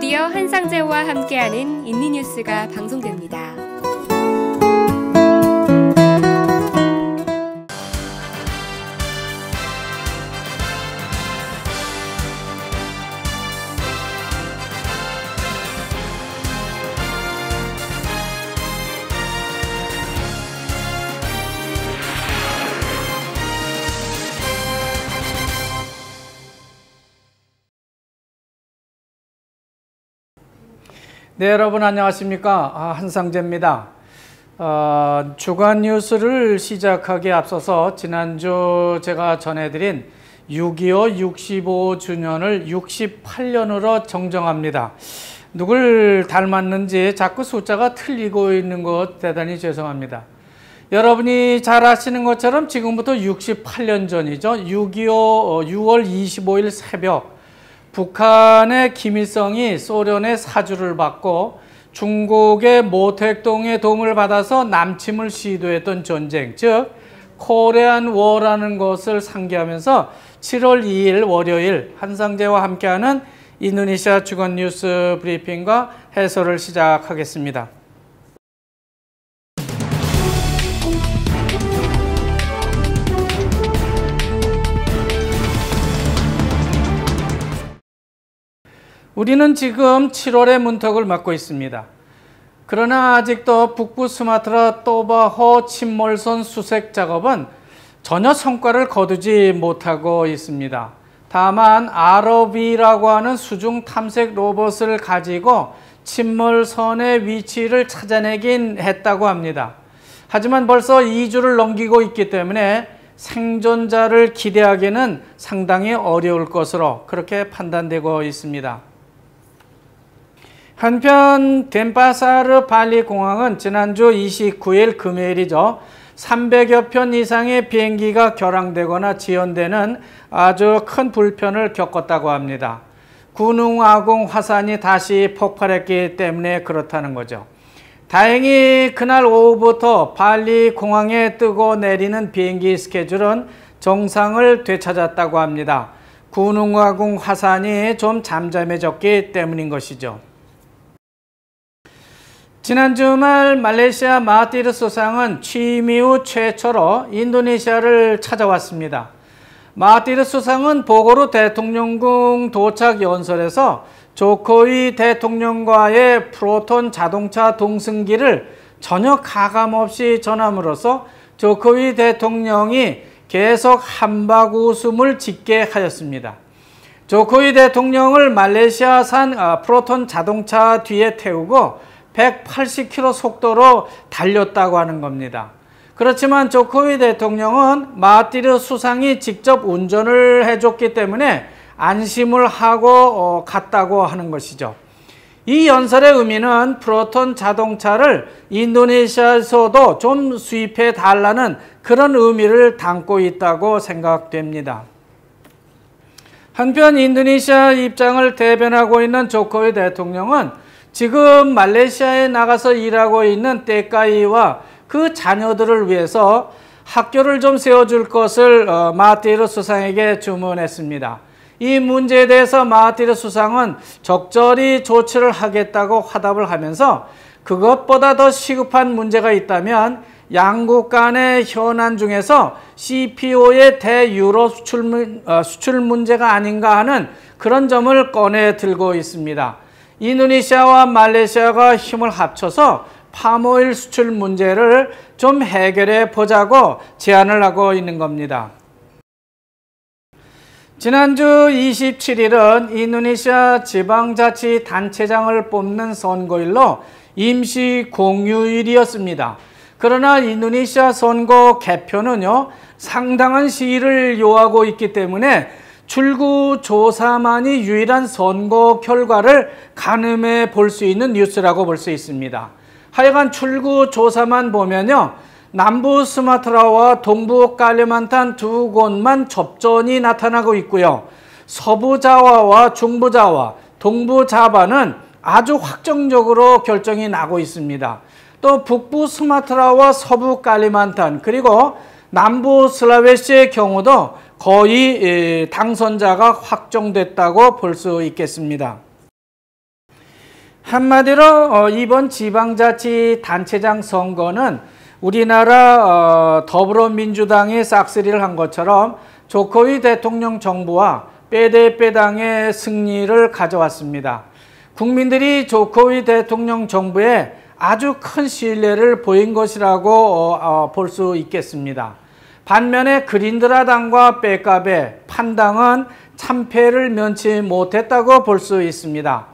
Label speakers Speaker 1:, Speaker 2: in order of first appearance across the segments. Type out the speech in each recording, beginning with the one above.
Speaker 1: 드디어 한상재와 함께하는 인리뉴스가 방송됩니다.
Speaker 2: 네, 여러분 안녕하십니까? 한상재입니다. 주간 뉴스를 시작하기에 앞서서 지난주 제가 전해드린 6.25 65주년을 68년으로 정정합니다. 누굴 닮았는지 자꾸 숫자가 틀리고 있는 것 대단히 죄송합니다. 여러분이 잘 아시는 것처럼 지금부터 68년 전이죠. 6.25 6월 25일 새벽 북한의 김일성이 소련의 사주를 받고 중국의 모택동의 도움을 받아서 남침을 시도했던 전쟁, 즉 코리안 워라는 것을 상기하면서 7월 2일 월요일 한상재와 함께하는 인도네시아 주간 뉴스 브리핑과 해설을 시작하겠습니다. 우리는 지금 7월의 문턱을 맞고 있습니다. 그러나 아직도 북부 수마트라 또바호 침몰선 수색 작업은 전혀 성과를 거두지 못하고 있습니다. 다만 ROV라고 하는 수중 탐색 로봇을 가지고 침몰선의 위치를 찾아내긴 했다고 합니다. 하지만 벌써 2주를 넘기고 있기 때문에 생존자를 기대하기는 상당히 어려울 것으로 그렇게 판단되고 있습니다. 한편 덴파사르 발리 공항은 지난주 29일 금요일이죠. 300여 편 이상의 비행기가 결항되거나 지연되는 아주 큰 불편을 겪었다고 합니다. 군웅아궁 화산이 다시 폭발했기 때문에 그렇다는 거죠. 다행히 그날 오후부터 발리 공항에 뜨고 내리는 비행기 스케줄은 정상을 되찾았다고 합니다. 군웅아궁 화산이 좀 잠잠해졌기 때문인 것이죠. 지난 주말 말레이시아 마하티르 수상은 취임 이후 최초로 인도네시아를 찾아왔습니다. 마하티르 수상은 보고루 대통령궁 도착 연설에서 조코위 대통령과의 프로톤 자동차 동승기를 전혀 가감없이 전함으로써 조코위 대통령이 계속 한박 웃음을 짓게 하였습니다. 조코위 대통령을 말레이시아산 프로톤 자동차 뒤에 태우고 180km 속도로 달렸다고 하는 겁니다. 그렇지만 조코위 대통령은 마하티르 수상이 직접 운전을 해줬기 때문에 안심을 하고 갔다고 하는 것이죠. 이 연설의 의미는 프로톤 자동차를 인도네시아에서도 좀 수입해 달라는 그런 의미를 담고 있다고 생각됩니다. 한편 인도네시아 입장을 대변하고 있는 조코위 대통령은 지금 말레이시아에 나가서 일하고 있는 떼까이와 그 자녀들을 위해서 학교를 좀 세워줄 것을 마하티르 수상에게 주문했습니다. 이 문제에 대해서 마하티르 수상은 적절히 조치를 하겠다고 화답을 하면서 그것보다 더 시급한 문제가 있다면 양국 간의 현안 중에서 CPO의 대유로 수출 문제가 아닌가 하는 그런 점을 꺼내 들고 있습니다. 인도네시아와 말레이시아가 힘을 합쳐서 파모일 수출 문제를 좀 해결해 보자고 제안을 하고 있는 겁니다. 지난주 27일은 인도네시아 지방자치단체장을 뽑는 선거일로 임시 공휴일이었습니다. 그러나 인도네시아 선거 개표는요, 상당한 시일을 요하고 있기 때문에 출구조사만이 유일한 선거 결과를 가늠해 볼 수 있는 뉴스라고 볼 수 있습니다. 하여간 출구조사만 보면요, 남부 스마트라와 동부 칼리만탄 두 곳만 접전이 나타나고 있고요. 서부 자와와 중부 자와, 동부 자바는 아주 확정적으로 결정이 나고 있습니다. 또 북부 스마트라와 서부 칼리만탄 그리고 남부 슬라베시의 경우도 거의 당선자가 확정됐다고 볼 수 있겠습니다. 한마디로 이번 지방자치단체장 선거는 우리나라 더불어민주당이 싹쓸이를 한 것처럼 조코위 대통령 정부와 빼대빼당의 승리를 가져왔습니다. 국민들이 조코위 대통령 정부에 아주 큰 신뢰를 보인 것이라고 볼 수 있겠습니다. 반면에 그린드라당과 빼까베, 판당은 참패를 면치 못했다고 볼 수 있습니다.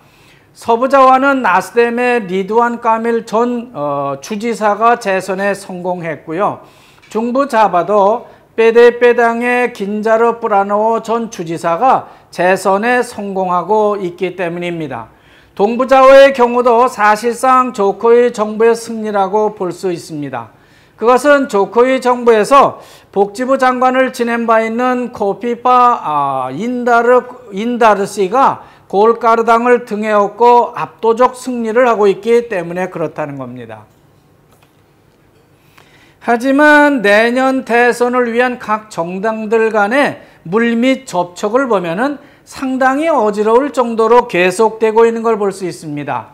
Speaker 2: 서부자와는 나스뎀의 리드완 까밀 전 주지사가 재선에 성공했고요. 중부자바도 빼대빼당의 긴자르 뿌라노 전 주지사가 재선에 성공하고 있기 때문입니다. 동부자와의 경우도 사실상 조코위 정부의 승리라고 볼 수 있습니다. 그것은 조코위 정부에서 복지부 장관을 지낸 바 있는 코피파 인다르 씨가 골가르당을 등에 업고 압도적 승리를 하고 있기 때문에 그렇다는 겁니다. 하지만 내년 대선을 위한 각 정당들 간의 물밑 접촉을 보면은 상당히 어지러울 정도로 계속되고 있는 걸 볼 수 있습니다.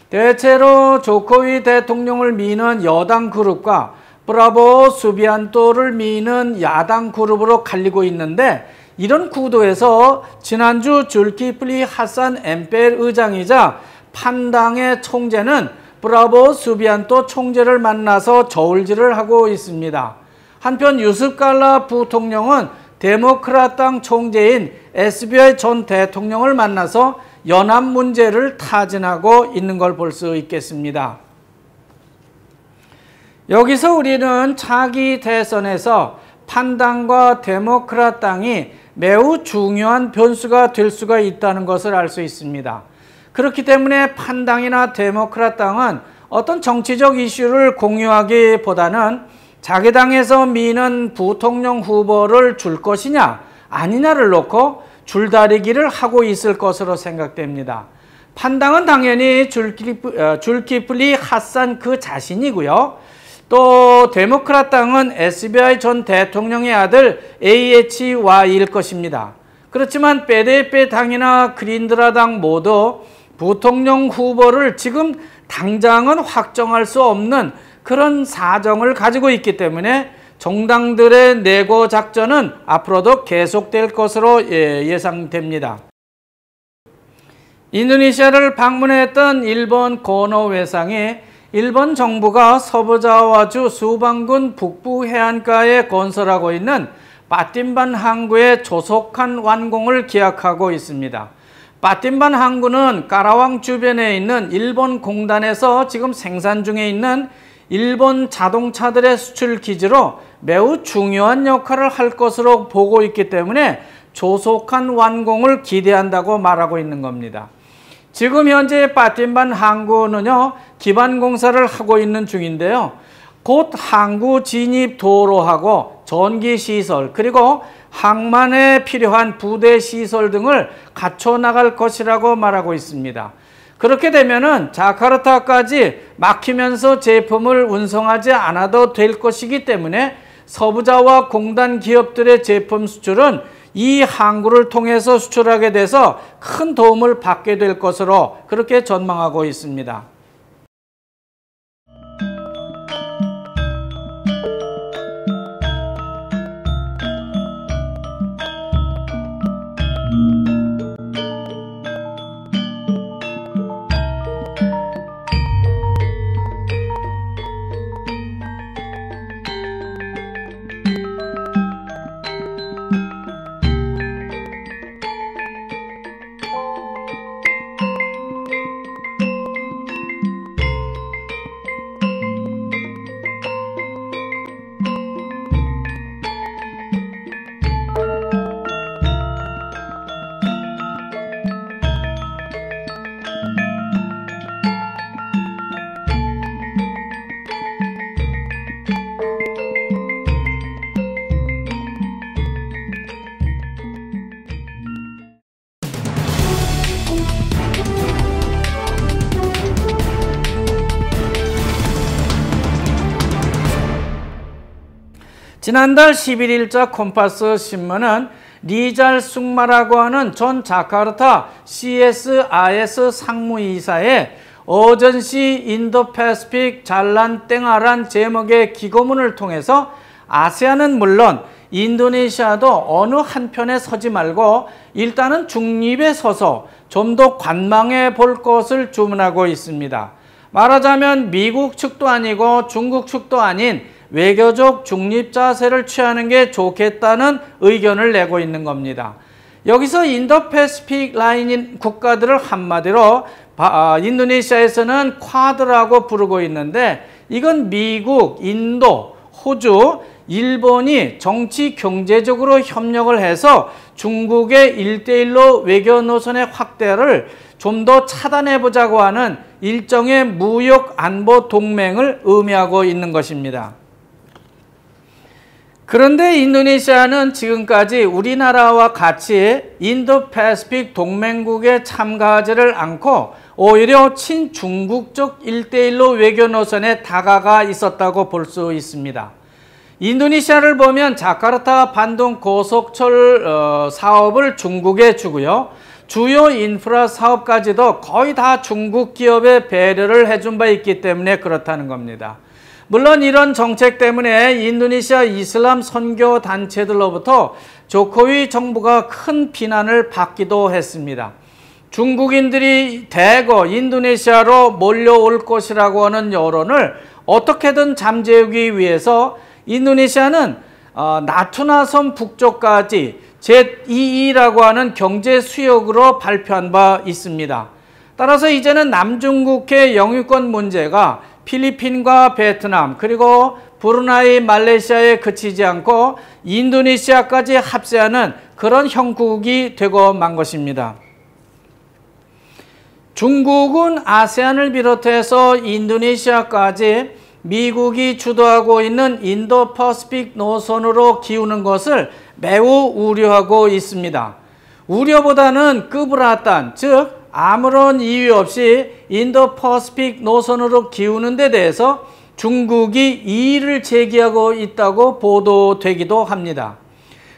Speaker 2: 대체로 조코위 대통령을 미는 여당 그룹과 브라보 수비안토를 미는 야당 그룹으로 갈리고 있는데, 이런 구도에서 지난주 줄키플리 하산 엠펠 의장이자 판당의 총재는 브라보 수비안토 총재를 만나서 저울질을 하고 있습니다. 한편 유습 갈라 부통령은 데모크라당 총재인 SBI 전 대통령을 만나서 연합 문제를 타진하고 있는 걸 볼 수 있겠습니다. 여기서 우리는 차기 대선에서 판당과 데모크라당이 매우 중요한 변수가 될 수가 있다는 것을 알 수 있습니다. 그렇기 때문에 판당이나 데모크라당은 어떤 정치적 이슈를 공유하기보다는 자기 당에서 미는 부통령 후보를 줄 것이냐 아니냐를 놓고 줄다리기를 하고 있을 것으로 생각됩니다. 판당은 당연히 줄키플리 하산 그 자신이고요. 또 데모크라당은 SBI 전 대통령의 아들 AHY일 것입니다. 그렇지만 빼대빼당이나 그린드라당 모두 부통령 후보를 지금 당장은 확정할 수 없는 그런 사정을 가지고 있기 때문에 정당들의 내고 작전은 앞으로도 계속될 것으로 예상됩니다. 인도네시아를 방문했던 일본 고노 외상이 일본 정부가 서부자와주 수방군 북부 해안가에 건설하고 있는 빠팀반 항구의 조속한 완공을 기약하고 있습니다. 빠팀반 항구는 까라왕 주변에 있는 일본 공단에서 지금 생산 중에 있는 일본 자동차들의 수출 기지로 매우 중요한 역할을 할 것으로 보고 있기 때문에 조속한 완공을 기대한다고 말하고 있는 겁니다. 지금 현재 빠팀반 항구는요, 기반 공사를 하고 있는 중인데요. 곧 항구 진입 도로하고 전기 시설 그리고 항만에 필요한 부대 시설 등을 갖춰 나갈 것이라고 말하고 있습니다. 그렇게 되면은 자카르타까지 막히면서 제품을 운송하지 않아도 될 것이기 때문에 서부자와 공단 기업들의 제품 수출은 이 항구를 통해서 수출하게 돼서 큰 도움을 받게 될 것으로 그렇게 전망하고 있습니다. 지난달 11일자 콤파스 신문은 리잘 숭마라고 하는 전 자카르타 CSIS 상무이사의 어전시 인도패시픽 잘란 땡아란 제목의 기고문을 통해서 아세안은 물론 인도네시아도 어느 한편에 서지 말고 일단은 중립에 서서 좀 더 관망해 볼 것을 주문하고 있습니다. 말하자면 미국 측도 아니고 중국 측도 아닌 외교적 중립 자세를 취하는 게 좋겠다는 의견을 내고 있는 겁니다. 여기서 인도패시픽 라인인 국가들을 한마디로 인도네시아에서는 쿼드라고 부르고 있는데 이건 미국, 인도, 호주, 일본이 정치 경제적으로 협력을 해서 중국의 1대1로 외교 노선의 확대를 좀 더 차단해 보자고 하는 일종의 무역 안보 동맹을 의미하고 있는 것입니다. 그런데 인도네시아는 지금까지 우리나라와 같이 인도패시픽 동맹국에 참가하지를 않고 오히려 친중국적 1대1로 외교 노선에 다가가 있었다고 볼 수 있습니다. 인도네시아를 보면 자카르타 반도 고속철 사업을 중국에 주고요. 주요 인프라 사업까지도 거의 다 중국 기업에 배려를 해준 바 있기 때문에 그렇다는 겁니다. 물론 이런 정책 때문에 인도네시아 이슬람 선교 단체들로부터 조코위 정부가 큰 비난을 받기도 했습니다. 중국인들이 대거 인도네시아로 몰려올 것이라고 하는 여론을 어떻게든 잠재우기 위해서 인도네시아는 나투나섬 북쪽까지 제2라고 하는 경제 수역으로 발표한 바 있습니다. 따라서 이제는 남중국해 영유권 문제가 필리핀과 베트남 그리고 브루나이, 말레이시아에 그치지 않고 인도네시아까지 합세하는 그런 형국이 되고 만 것입니다. 중국은 아세안을 비롯해서 인도네시아까지 미국이 주도하고 있는 인도패시픽 노선으로 기우는 것을 매우 우려하고 있습니다. 우려보다는 끄브라탄, 즉 아무런 이유 없이 인도패시픽 노선으로 기우는 데 대해서 중국이 이의를 제기하고 있다고 보도되기도 합니다.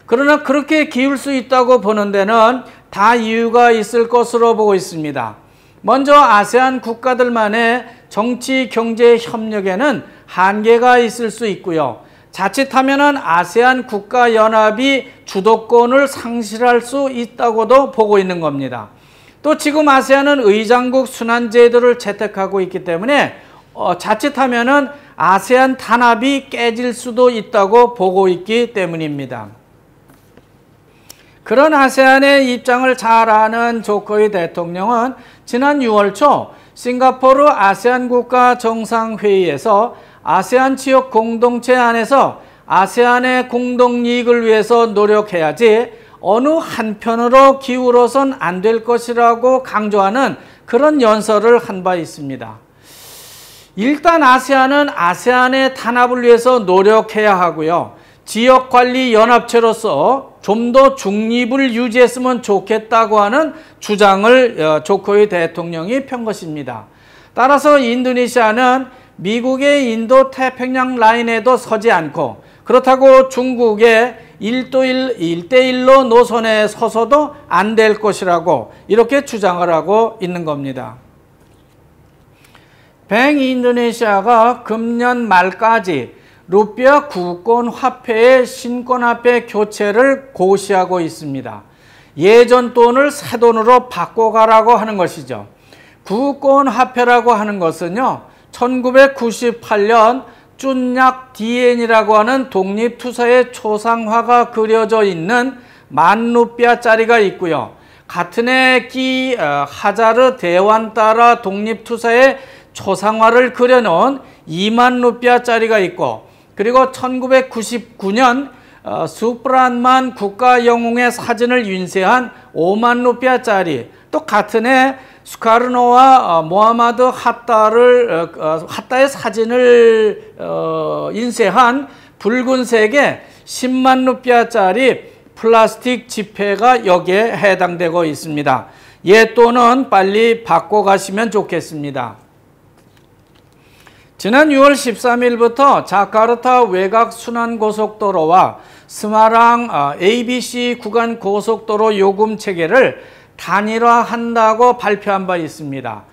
Speaker 2: 그러나 그렇게 기울 수 있다고 보는 데는 다 이유가 있을 것으로 보고 있습니다. 먼저 아세안 국가들만의 정치 경제 협력에는 한계가 있을 수 있고요. 자칫하면은 아세안 국가연합이 주도권을 상실할 수 있다고도 보고 있는 겁니다. 또 지금 아세안은 의장국 순환 제도를 채택하고 있기 때문에 자칫하면은 아세안 단합이 깨질 수도 있다고 보고 있기 때문입니다. 그런 아세안의 입장을 잘 아는 조코위 대통령은 지난 6월 초 싱가포르 아세안 국가 정상회의에서 아세안 지역 공동체 안에서 아세안의 공동 이익을 위해서 노력해야지 어느 한편으로 기울어선 안 될 것이라고 강조하는 그런 연설을 한 바 있습니다. 일단 아세안은 아세안의 단합을 위해서 노력해야 하고요. 지역관리연합체로서 좀 더 중립을 유지했으면 좋겠다고 하는 주장을 조코위 대통령이 편 것입니다. 따라서 인도네시아는 미국의 인도태평양 라인에도 서지 않고 그렇다고 중국의 1대1로 노선에 서서도 안 될 것이라고 이렇게 주장을 하고 있는 겁니다. 뱅 인도네시아가 금년 말까지 루피아 구권 화폐의 신권화폐 교체를 고시하고 있습니다. 예전 돈을 새 돈으로 바꿔가라고 하는 것이죠. 구권 화폐라고 하는 것은요, 1998년 쭌약 DN이라고 하는 독립투사의 초상화가 그려져 있는 10,000루피아짜리가 있고요. 같은 해 하자르 대완따라 독립투사의 초상화를 그려놓은 20,000루피아짜리가 있고, 그리고 1999년 수프란만 국가영웅의 사진을 인쇄한 50,000루피아짜리, 또 같은 해 수카르노와 모하마드 하타의 사진을 인쇄한 붉은색의 100,000루피아짜리 플라스틱 지폐가 여기에 해당되고 있습니다. 이 돈은 빨리 바꿔가시면 좋겠습니다. 지난 6월 13일부터 자카르타 외곽 순환고속도로와 스마랑 ABC 구간 고속도로 요금 체계를 단일화한다고 발표한 바 있습니다.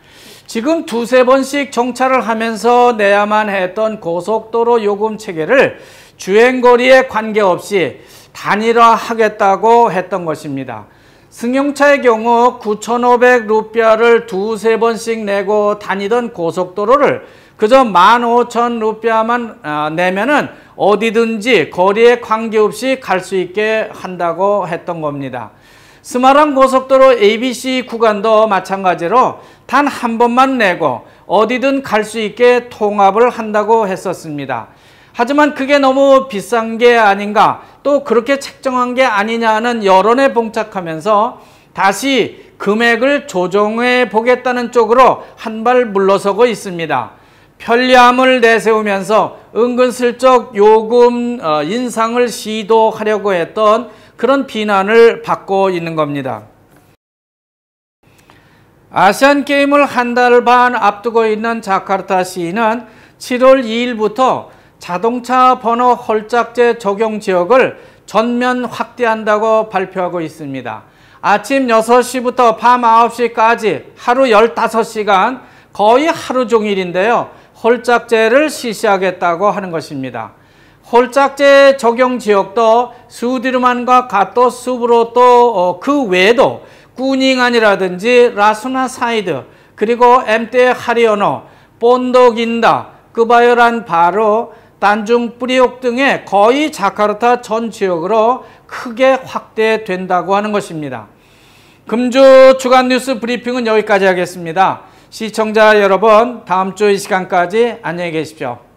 Speaker 2: 지금 두세 번씩 정차를 하면서 내야만 했던 고속도로 요금 체계를 주행거리에 관계없이 단일화하겠다고 했던 것입니다. 승용차의 경우 9,500루피아를 두세 번씩 내고 다니던 고속도로를 그저 15,000루피아만 내면은 어디든지 거리에 관계없이 갈 수 있게 한다고 했던 겁니다. 스마랑 고속도로 ABC 구간도 마찬가지로 단 한 번만 내고 어디든 갈 수 있게 통합을 한다고 했었습니다. 하지만 그게 너무 비싼 게 아닌가, 또 그렇게 책정한 게 아니냐는 여론에 봉착하면서 다시 금액을 조정해 보겠다는 쪽으로 한 발 물러서고 있습니다. 편리함을 내세우면서 은근슬쩍 요금 인상을 시도하려고 했던 그런 비난을 받고 있는 겁니다. 아시안게임을 한 달 반 앞두고 있는 자카르타시는 7월 2일부터 자동차 번호 홀짝제 적용 지역을 전면 확대한다고 발표하고 있습니다. 아침 6시부터 밤 9시까지 하루 15시간 거의 하루 종일인데요. 홀짝제를 실시하겠다고 하는 것입니다. 홀짝제 적용 지역도 수디르만과 가토 수브로 그 외에도 꾸닝안이라든지 라수나 사이드, 그리고 엠테 하리오노, 본도긴다, 끄바요란 바로, 단중 뿌리옥 등의 거의 자카르타 전 지역으로 크게 확대된다고 하는 것입니다. 금주 주간 뉴스 브리핑은 여기까지 하겠습니다. 시청자 여러분, 다음 주 이 시간까지 안녕히 계십시오.